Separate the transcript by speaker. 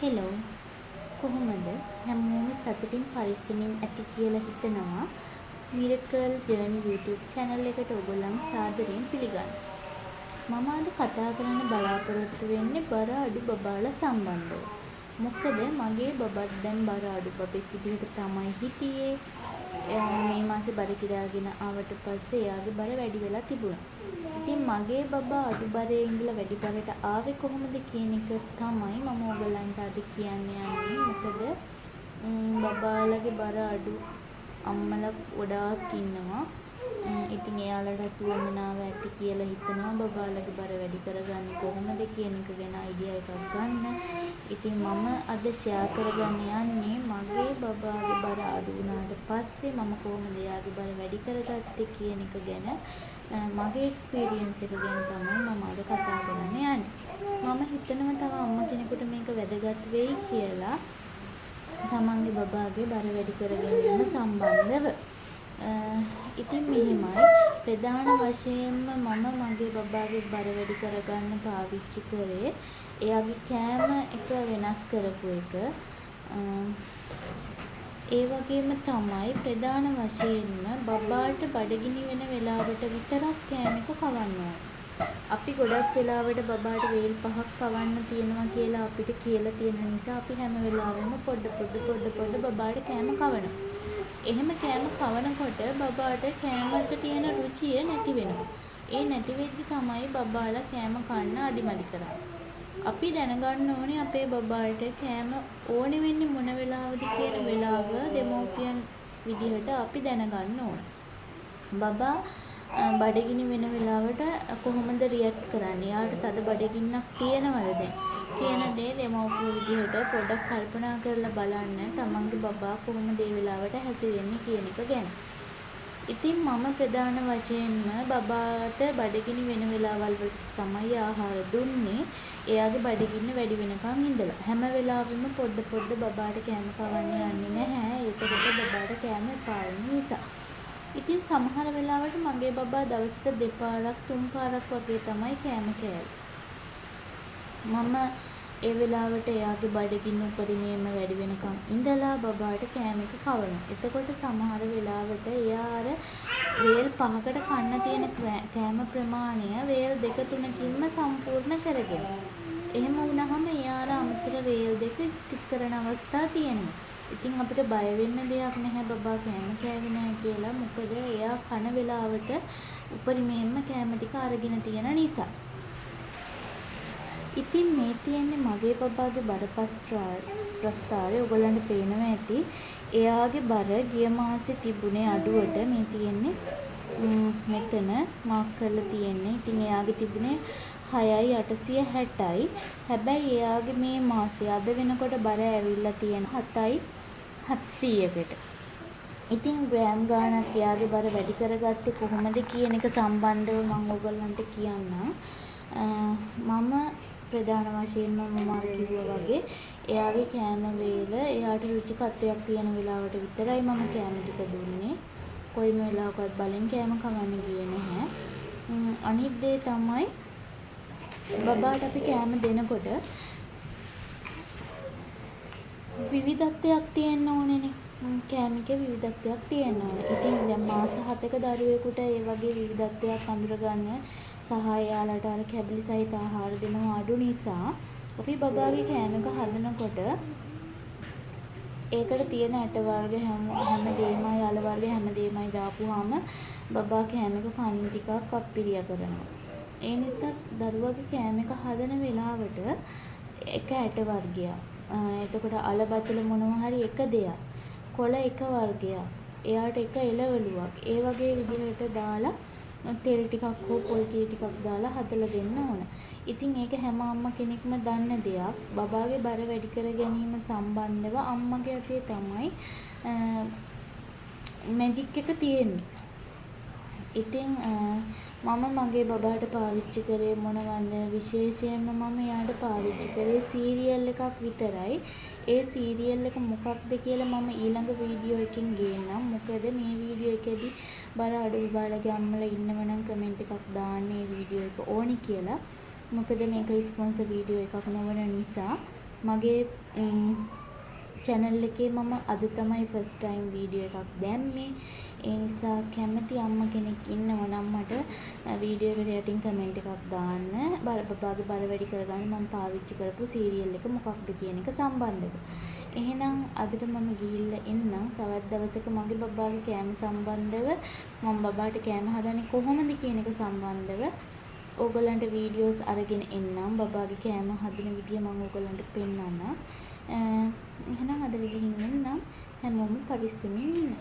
Speaker 1: Hello කොහොමද හැමෝම සතුටින් පරිස්සමින් ඇති කියලා හිතනවා මිරකල් ජර්නි YouTube channel එකට ඔයගොල්ලන් සාදරයෙන් පිළිගන්නවා. මම අද කතා කරන්න බලාපොරොත්තු වෙන්නේ බර අඩු බබාලා සම්බන්ධව. මොකද මගේ බබත් දැන් බර අඩු බබෙක් විදිහට තමයි හිටියේ. මේ මාසේ බර කිරාගෙන ආවට පස්සේ එයාගේ බර වැඩි වෙලා තිබුණා. ඉතින් මගේ බබා අඩු බරේ ඉඳලා වැඩි බරට ආවේ කොහොමද කියන එක තමයි මම ඔයගලන්ට අද කියන්න යන්නේ. මොකද බබාලගේ බර අඩු අම්මලා ගොඩාක් ඉන්නවා. ඉතින් එයාලට උවමනාව ඇති කියලා හිතනවා බබාලගේ බර වැඩි කරගන්නේ කොහොමද කියන එක ගැන අයිඩියා එකක් ගන්න. ඉතින් මම අද ෂෙයා කරගන්න යන්නේ මගේ බබාගේ බර අඩු වුණාට පස්සේ මම කොහොමද එයාගේ බර වැඩි කරගත්තේ කියන එක ගැන මගේ එක්ස්පීරියන්ස් එක ගැන තමයි මම අද කතා කරන්න යන්නේ. මම හිතනවා තව අම්මා කෙනෙකුට මේක වැදගත් වෙයි කියලා තමන්ගේ බබාගේ බර වැඩි කර ගැනීම සම්බන්ධව. ඉතින් මෙහෙමයි ප්‍රධාන වශයෙන්ම මම මගේ බබාගේ බර වැඩි කරගන්න පාවිච්චි කරේ එයාගේ කෑම එක වෙනස් කරපු එක. ඒ වගේම තමයි ප්‍රධාන වශයෙන්ම බබාට බඩගිනි වෙන වෙලාවට විතරක් කෑම එක කවන්න ඕනේ. අපි ගොඩක් වෙලාවට බබාට වේල් 5ක් කවන්න තියෙනවා කියලා අපිට කියලා තියෙන නිසා අපි හැම වෙලාවෙම පොඩ බබාට කෑම කවනවා. එහෙම කෑම කවනකොට බබාට කෑමට තියෙන රුචිය නැති වෙනවා. ඒ නැති වෙද්දි තමයි බබාලා කෑම කන්න අදිමදි කරන්නේ. අපි දැනගන්න ඕනේ අපේ බබාට කෑම ඕනේ වෙන්නේ මොන වෙලාවද කියන වෙලාව දෙමෝපියන් විදිහට අපි දැනගන්න ඕනේ. බබා බඩගිනි වෙන වෙලාවට කොහොමද රියැක්ට් කරන්නේ? යාට තද බඩගින්නක් තියෙනවද දැන්? කියන දේ දෙමව්පිය විදිහට පොඩ්ඩක් කල්පනා කරලා බලන්න තමන්ගේ බබා කොහොමද ඒ වෙලාවට හැසිරෙන්නේ කියන එක ගැන. ඉතින් මම ප්‍රධාන වශයෙන්ම බබාට බඩගිනි වෙන වෙලාවල් වලට තමයි ආහාර දුන්නේ. එයාගේ බඩගින්න වැඩි වෙනකන් ඉඳලා. හැම වෙලාවෙම පොඩ බබාට කෑම කවන්න යන්නේ නැහැ. ඒකට බබාට කෑම එපා වෙන නිසා. ඉතින් සමහර වෙලාවට මගේ බබා දවසට දෙපාරක් තුන් පාරක් වගේ තමයි කෑම කෑවේ. මම ඒ වෙලාවට එයාගේ බඩගින්න උපරිමයෙන්ම වැඩි වෙනකම් ඉඳලා බබාට කෑම එක කවනවා. එතකොට සමහර වෙලාවට එයා අර වේල් 5කට කන්න තියෙන කෑම ප්‍රමාණය වේල් 2-3කින්ම සම්පූර්ණ කරගෙන. එහෙම වුණාම එයා අර අමතර වේල් 2 ස්කිප් කරන අවස්ථා තියෙනවා. ඉතින් අපිට බය වෙන්න දෙයක් නැහැ බබා කෑම කෑවේ නැහැ කියලා. මොකද එයා කන වෙලාවට උපරිමයෙන්ම කෑම ටික අරගෙන තියෙන නිසා. ඉතින් මේ තියෙන්නේ මගේ බබාගේ බර ප්‍රස්තාරය. ඔයගොල්ලන්ට පේනවා ඇති. එයාගේ බර ගිය මාසේ තිබුණේ අඩුවට මේ තියෙන්නේ මෙතන මාක් කරලා තියෙන්නේ. ඉතින් එයාගේ තිබුණේ 6,860යි. හැබැයි එයාගේ මේ මාසේ අද වෙනකොට බර ඇවිල්ලා තියෙන 7,700කට. ඉතින් ග්‍රෑම් ගානක් එයාගේ බර වැඩි කරගත්තේ කොහොමද කියන එක සම්බන්ධව මම ඔයගොල්ලන්ට කියන්නම්. මම ප්‍රධාන වශයෙන්ම මම කිව්වා වගේ එයාගේ කෑම වේල එයාට රුචිකත්වයක් තියෙන වෙලාවට විතරයි මම කෑම ටික දුන්නේ. කොයිම වෙලාවකවත් බලෙන් කෑම කවන්න ගියේ නැහැ. අනිත් දේ තමයි බබාට අපි කෑම දෙනකොට විවිධත්වයක් තියෙන්න ඕනේනේ. කෑම එකේ විවිධත්වයක් තියෙන්න ඕනේ. ඉතින් දැන් මාස 7ක දරුවෙකුට ඒ වගේ විවිධත්වයක් අඳුර ගන්න සහ එයාලට අර කැබලි සහිත ආහාර දෙනවා අඩු නිසා අපි බබාගේ කෑම එක හදනකොට ඒකට තියෙන ඇට වර්ග හැමදේමයි අල වර්ග හැමදේමයි දාපුවාම බබා කෑම එක කන්න ටිකක් අප්පිරිය කරනවා. ඒ නිසා දරුවගේ කෑම එක හදන වෙලාවට එක ඇට වර්ගයක්. එතකොට අල බතල මොනවා හරි එක දෙයක්. කොළ එක වර්ගයක්. එයාට එක එළවලුවක්. ඒ වගේ විදිහට දාලා තෙල් ටිකක් හෝ පොල් කිරි ටිකක් දාලා හදලා දෙන්න ඕන. ඉතින් ඒක හැම අම්මා කෙනෙක්ම දන්න දෙයක්. බබාගේ බර වැඩි කර ගැනීම සම්බන්ධව අම්මගේ අතේ තමයි මැජික් එක තියෙන්නේ. ඉතින් මම මගේ බබාට පාවිච්චි කරේ මොනවද? විශේෂයෙන්ම මම යාට පාවිච්චි කරේ සීරියල් එකක් විතරයි. ඒ සීරියල් එක මොකක්ද කියලා මම ඊළඟ වීඩියෝ එකකින් ගේන්නම්. මොකද මේ වීඩියෝ එකේදී බර අඩු බාලගේ අම්මලා ඉන්නව නම් කමෙන්ට් එකක් දාන්න මේ වීඩියෝ එක ඕනි කියලා. මොකද මේක ස්පොන්සර් වීඩියෝ එකක් නොවන නිසා මගේ channel එකේ මම අද තමයි first time video එකක් දැම්මේ. ඒ නිසා කැමති අම්මා කෙනෙක් ඉන්නවා නම් මට වීඩියෝ එකට යටින් කමෙන්ට් එකක් දාන්න. බබාගේ බර වැඩි කරගන්න මම පාවිච්චි කරපු සීරියල් එක මොකක්ද කියන එක සම්බන්ධව. එහෙනම් අදට මම ගිහිල්ලා එන්නම්. තවත් දවසක මගේ බබාගේ කෑම සම්බන්ධව මම බබාට කෑම හදන්නේ කොහොමද කියන එක සම්බන්ධව ඕගොල්ලන්ට වීඩියෝස් අරගෙන එන්නම්. බබාගේ කෑම හදන විදිය මම ඕගොල්ලන්ට පෙන්නන්නම්. එහෙනම් අද ගිහින් එන්නම්. හැමෝම පරිස්සමින් ඉන්න.